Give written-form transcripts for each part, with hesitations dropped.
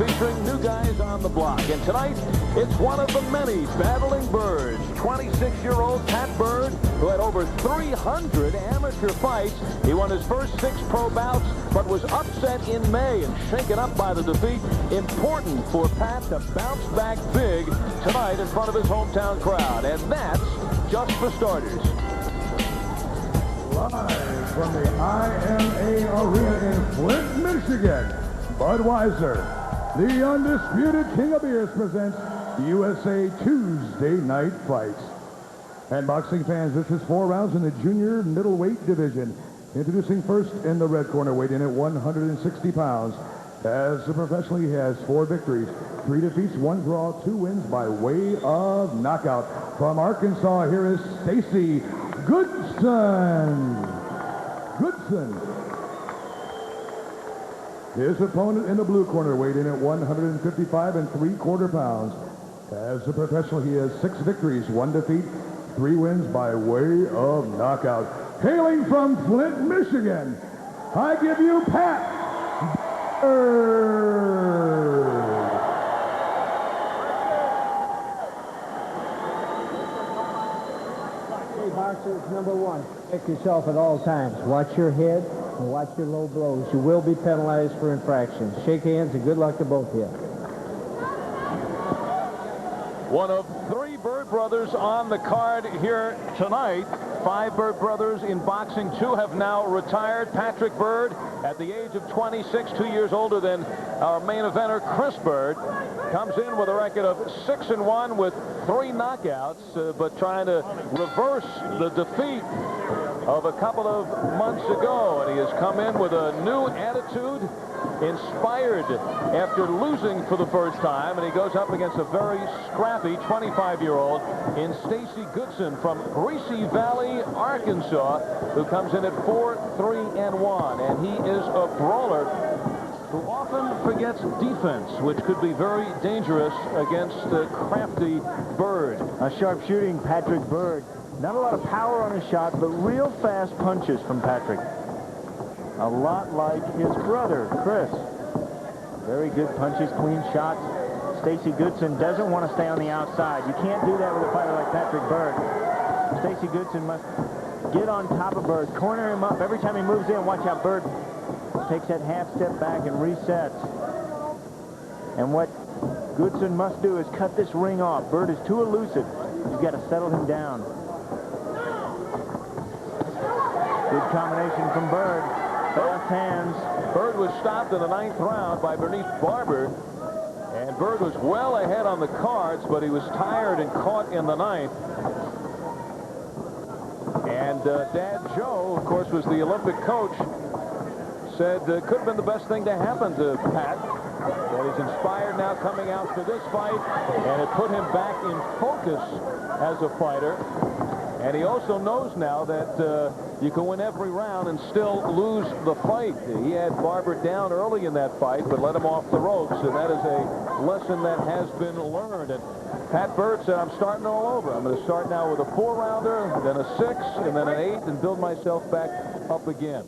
featuring new guys on the block. And tonight, it's one of the many battling Byrds. 26-year-old Pat Byrd, who had over 300 amateur fights. He won his first 6 pro bouts, but was upset in May and shaken up by the defeat. Important for Pat to bounce back big tonight in front of his hometown crowd. And that's just for starters. Live from the IMA Arena in Flint, Michigan, Budweiser, the undisputed king of beers, presents USA Tuesday Night Fights. And boxing fans, this is 4 rounds in the junior middleweight division. Introducing first in the red corner, weighing in at 160 pounds. As a professional, he has 4 victories, 3 defeats, 1 draw, 2 wins by way of knockout. From Arkansas, here is Stacy Goodson. His opponent in the blue corner, weighed in at 155 3/4 pounds. As a professional, he has 6 victories, 1 defeat, 3 wins by way of knockout. Hailing from Flint, Michigan, I give you Pat Byrd. Boxers, number 1, protect yourself at all times. Watch your head and watch your low blows. You will be penalized for infractions. Shake hands and good luck to both of you. One of 3 Byrd brothers on the card here tonight. 5 Byrd brothers in boxing. 2 have now retired. Patrick Byrd, at the age of 26, 2 years older than our main eventer, Chris Byrd, comes in with a record of 6-1 with 3 knockouts, but trying to reverse the defeat of a couple of months ago. And he has come in with a new attitude, inspired after losing for the first time, and he goes up against a very scrappy 25-year-old in Stacy Goodson from Greasy Valley, Arkansas, who comes in at 4-3-1, and he is a brawler who often forgets defense, which could be very dangerous against the crafty Byrd. A sharpshooting Patrick Byrd. Not a lot of power on his shot, but real fast punches from Patrick. A lot like his brother, Chris. Very good punches, clean shots. Stacy Goodson doesn't want to stay on the outside. You can't do that with a fighter like Patrick Byrd. Stacy Goodson must get on top of Byrd, corner him up. Every time he moves in, watch out, Byrd takes that half step back and resets. And what Goodson must do is cut this ring off. Byrd is too elusive. You've got to settle him down. Good combination from Byrd. Fast hands. Byrd was stopped in the 9th round by Bernice Barber, and Byrd was well ahead on the cards, but he was tired and caught in the 9th. And Dad Joe, of course, was the Olympic coach, said it could have been the best thing to happen to Pat. That he's inspired now coming out for this fight, and it put him back in focus as a fighter. And he also knows now that you can win every round and still lose the fight. He had Barber down early in that fight, but let him off the ropes, and that is a lesson that has been learned. And Pat Byrd said, I'm starting all over. I'm going to start now with a 4-rounder, then a 6, and then an 8, and build myself back up again.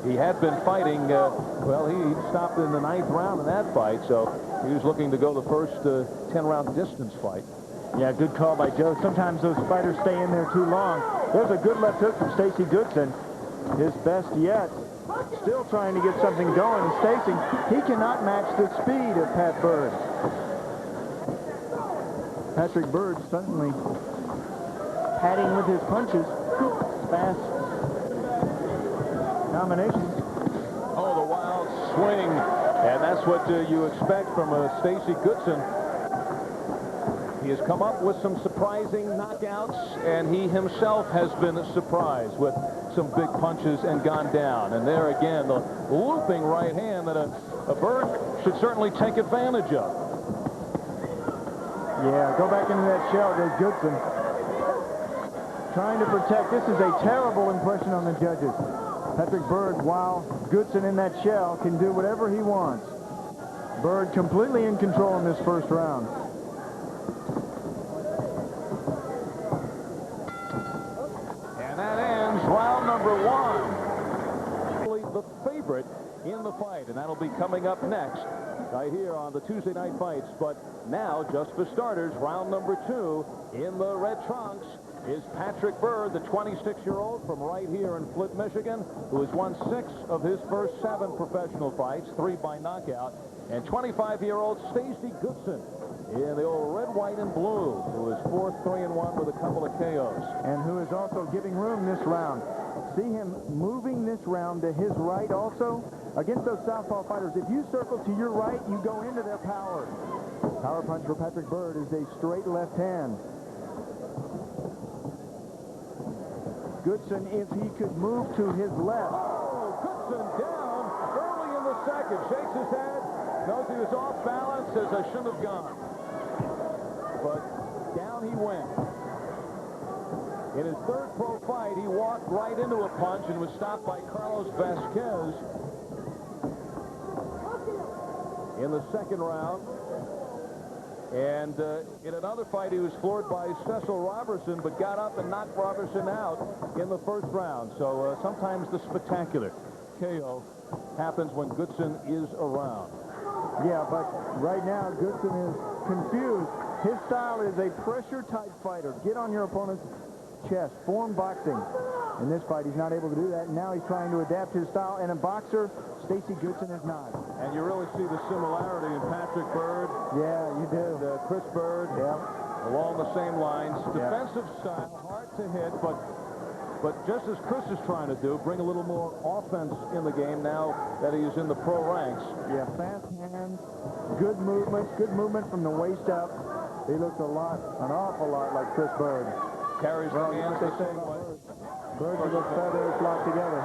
He had been fighting, well, he stopped in the 9th round in that fight, so he was looking to go the first 10-round distance fight. Yeah, good call by Joe. Sometimes those fighters stay in there too long. There's a good left hook from Stacy Goodson. His best yet. Still trying to get something going. And Stacy, he cannot match the speed of Pat Byrd. Patrick Byrd suddenly padding with his punches. Fast combinations. Oh, the wild swing. And that's what you expect from Stacy Goodson. He has come up with some surprising knockouts, and he himself has been surprised with some big punches and gone down. And there again, the looping right hand that a Byrd should certainly take advantage of. Yeah, go back into that shell, goes Goodson. Trying to protect. This is a terrible impression on the judges. Patrick Byrd, while Goodson in that shell, can do whatever he wants. Byrd completely in control in this first round. And that ends round number 1. The favorite in the fight, and that'll be coming up next right here on the Tuesday Night Fights. But now, just for starters, round number 2 in the red trunks is Patrick Byrd, the 26-year-old from right here in Flint, Michigan, who has won 6 of his first 7 professional fights, 3 by knockout, and 25-year-old Stacy Goodson in the old red, white, and blue, who is 4-3-1 with a couple of KOs. And who is also giving room this round. See him moving this round to his right also. Against those southpaw fighters, if you circle to your right, you go into their power. Power punch for Patrick Byrd is a straight left hand. Goodson, if he could move to his left. Oh, Goodson down early in the second. Shakes his head, knows he was off balance, says I shouldn't have gone. But down he went. In his third pro fight, he walked right into a punch and was stopped by Carlos Vasquez in the second round. And in another fight, he was floored by Cecil Robertson, but got up and knocked Robertson out in the first round. So sometimes the spectacular KO happens when Goodson is around. Yeah, but right now, Goodson is confused. His style is a pressure-type fighter. Get on your opponent's chest, form boxing. In this fight, he's not able to do that. Now he's trying to adapt his style. And a boxer, Stacy Goodson is not. And you really see the similarity in Patrick Byrd. Yeah, you do. And Chris Byrd, along the same lines. Yeah. Defensive style, hard to hit, but just as Chris is trying to do, bring a little more offense in the game now that he is in the pro ranks. Yeah, fast hands, good movement from the waist up. He looks an awful lot like Chris Byrd. Carries the hands the same way. Birds with those feathers locked together.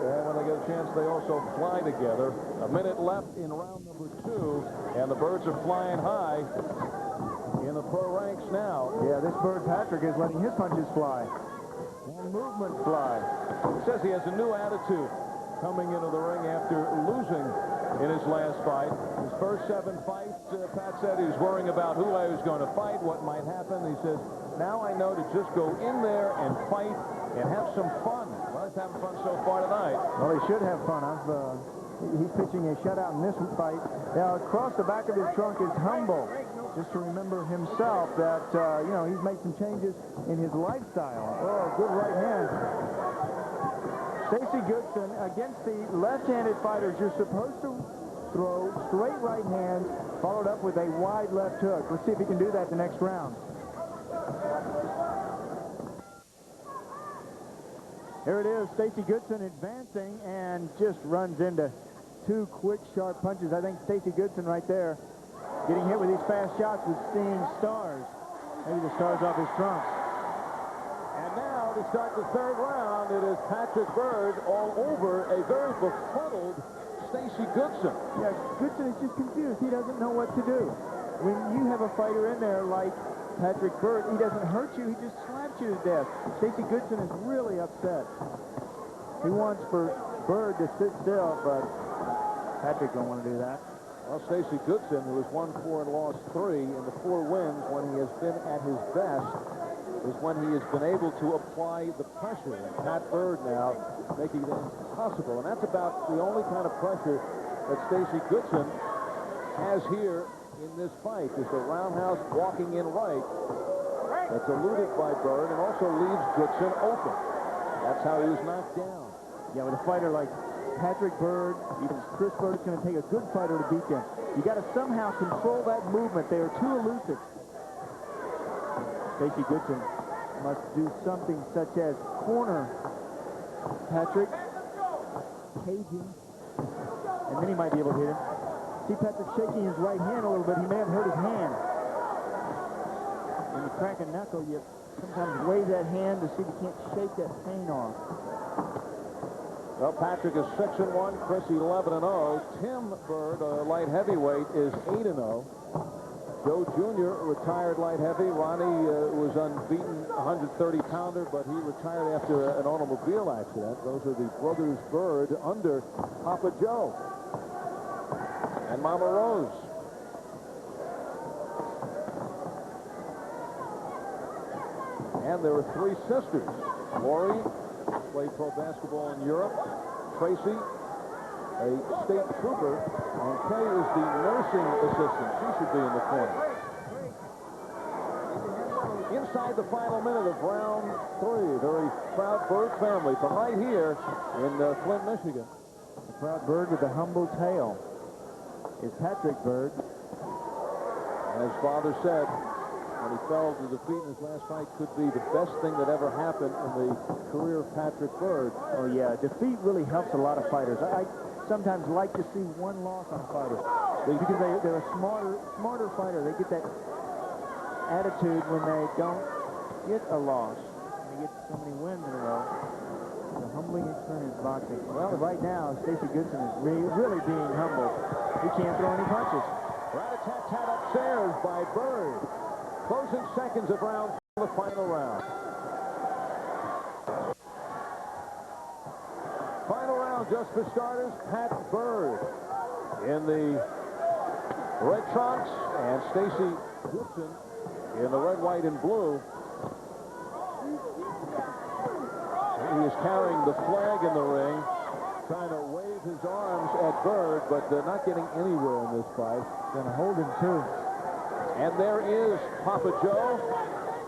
And when they get a chance, they also fly together. A minute left in round number 2, and the Birds are flying high in the pro ranks now. Yeah, this Byrd Patrick is letting his punches fly. And movement fly. He says he has a new attitude coming into the ring after losing in his last fight. His first 7 fights, Pat said he was worrying about who I was going to fight, what might happen. He says, now I know to just go in there and fight and have some fun. Well, he's having fun so far tonight. Well, he should have fun. He's pitching a shutout in this fight. Now, across the back of his trunk is humble. Just to remember himself that, you know, he's made some changes in his lifestyle. Oh, good right hand. Stacy Goodson, against the left-handed fighters, you're supposed to throw straight right hands, followed up with a wide left hook. Let's see if he can do that the next round. Here it is, Stacy Goodson advancing and just runs into 2 quick, sharp punches. I think Stacy Goodson right there getting hit with these fast shots was seeing stars. Maybe the stars off his trunks. And now to start the third round, it is Patrick Byrd all over a very befuddled Stacy Goodson. Yeah, Goodson is just confused. He doesn't know what to do. When you have a fighter in there like Patrick Byrd, he doesn't hurt you, he just slaps you to death. Stacy Goodson is really upset. He wants for Byrd to sit still, but Patrick don't want to do that. Well, Stacy Goodson, who has won 4 and lost 3, in the 4 wins when he has been at his best, is when he has been able to apply the pressure. And Pat Byrd now making it impossible. And that's about the only kind of pressure that Stacy Goodson has here in this fight, is the roundhouse walking in right that's eluded by Byrd and also leaves Goodson open. That's how he was knocked down. Yeah, with a fighter like Patrick Byrd, even Chris Byrd, it's going to take a good fighter to beat them. You got to somehow control that movement. They are too elusive. Stacy Goodson must do something such as corner Patrick, caging, and then he might be able to hit him. See Patrick shaking his right hand a little bit. He may have hurt his hand. When you crack a knuckle, you sometimes wave that hand to see if you can't shake that pain off. Well, Patrick is 6-1, Chris 11-0. Tim Byrd, light heavyweight, is 8-0. Joe Jr., retired light heavy. Ronnie was unbeaten 130-pounder, but he retired after an automobile accident. Those are the brothers Byrd under Papa Joe and Mama Rose. And there are 3 sisters. Lori played pro basketball in Europe. Tracy, a state trooper, and Kay is the nursing assistant. She should be in the corner. Inside the final minute of round 3, very proud Byrd family from right here in Flint, Michigan. The proud Byrd with the humble tail is Patrick Byrd. As father said, when he fell to defeat in his last fight, could be the best thing that ever happened in the career of Patrick Byrd. Oh yeah, defeat really helps a lot of fighters. I sometimes like to see one loss on a fighter because they're a smarter fighter. They get that attitude when they don't get a loss. They get so many wins in a row. It's a humbling experience boxing. Well, right now, Stacy Goodson is really being humbled. He can't throw any punches. Rat-a-tat-tat upstairs by Byrd. Closing seconds of round 4, the final round. Final round just for starters. Pat Byrd in the red trunks and Stacy Goodson in the red, white, and blue. He is carrying the flag in the ring, trying to wave his arms at Byrd, but not getting anywhere in this fight. Going to hold him, too. And there is Papa Joe,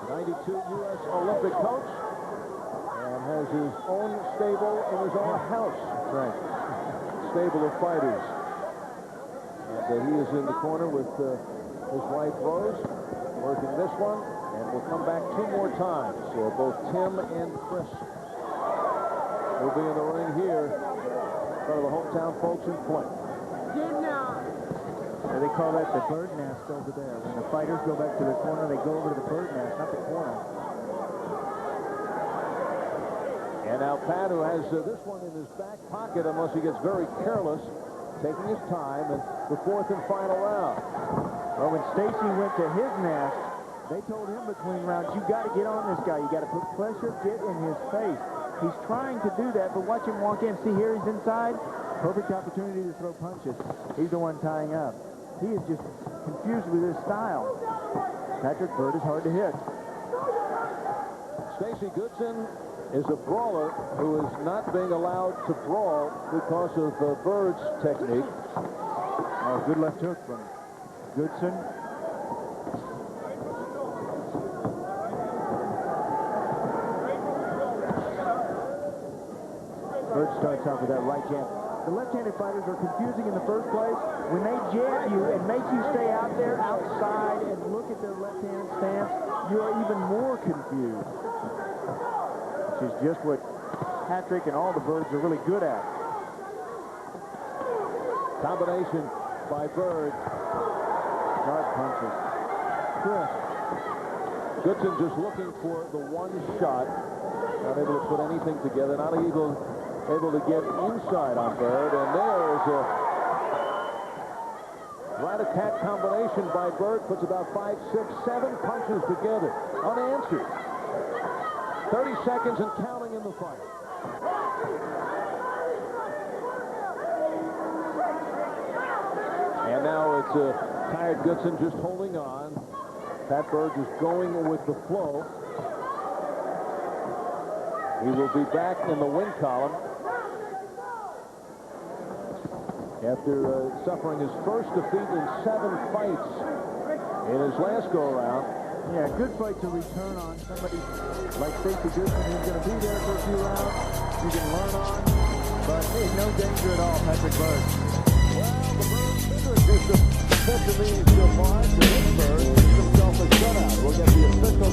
92 U.S. Olympic coach, and has his own stable in his own house. Right. Stable of fighters. And he is in the corner with his wife, Rose, working this one, and we'll come back 2 more times. Both Tim and Chris will be in the ring here in front of the hometown folks in Flint. They call that the bird nest over there. When the fighters go back to the corner, they go over to the bird nest, not the corner. And now Pat, who has this one in his back pocket, unless he gets very careless, taking his time in the 4th and final round. Well, when Stacy went to his nest, they told him between rounds, you got to get on this guy. You got to put pressure, get in his face. He's trying to do that, but watch him walk in. See, here he's inside. Perfect opportunity to throw punches. He's the one tying up. He is just confused with his style. Patrick Byrd is hard to hit. Stacy Goodson is a brawler who is not being allowed to brawl because of Byrd's technique. Oh, good left hook from Goodson. Byrd starts off with that right jab. The left-handed fighters are confusing in the first place. When they jab you and make you stay out there outside and look at their left-hand stance, you are even more confused. Which is just what Patrick and all the Byrds are really good at. Combination by Byrd. Sharp punches. Chris. Goodson just looking for the one shot. Not able to put anything together. Not able to get inside on Byrd. And there's a rat-a-tat combination by Byrd. Puts about 5, 6, 7 punches together. Unanswered. 30 seconds and counting in the fight. And now it's tired Goodson just holding on. Pat Byrd just going with the flow. He will be back in the win column after suffering his first defeat in 7 fights in his last go-around. Yeah, good fight to return on. Somebody like Stacy Goodson who's going to be there for a few rounds. You can learn on, but there's no danger at all, Patrick Byrd. Well, the Byrd figure is the means so far to hit Byrd. Gives himself a shutout. We'll get the official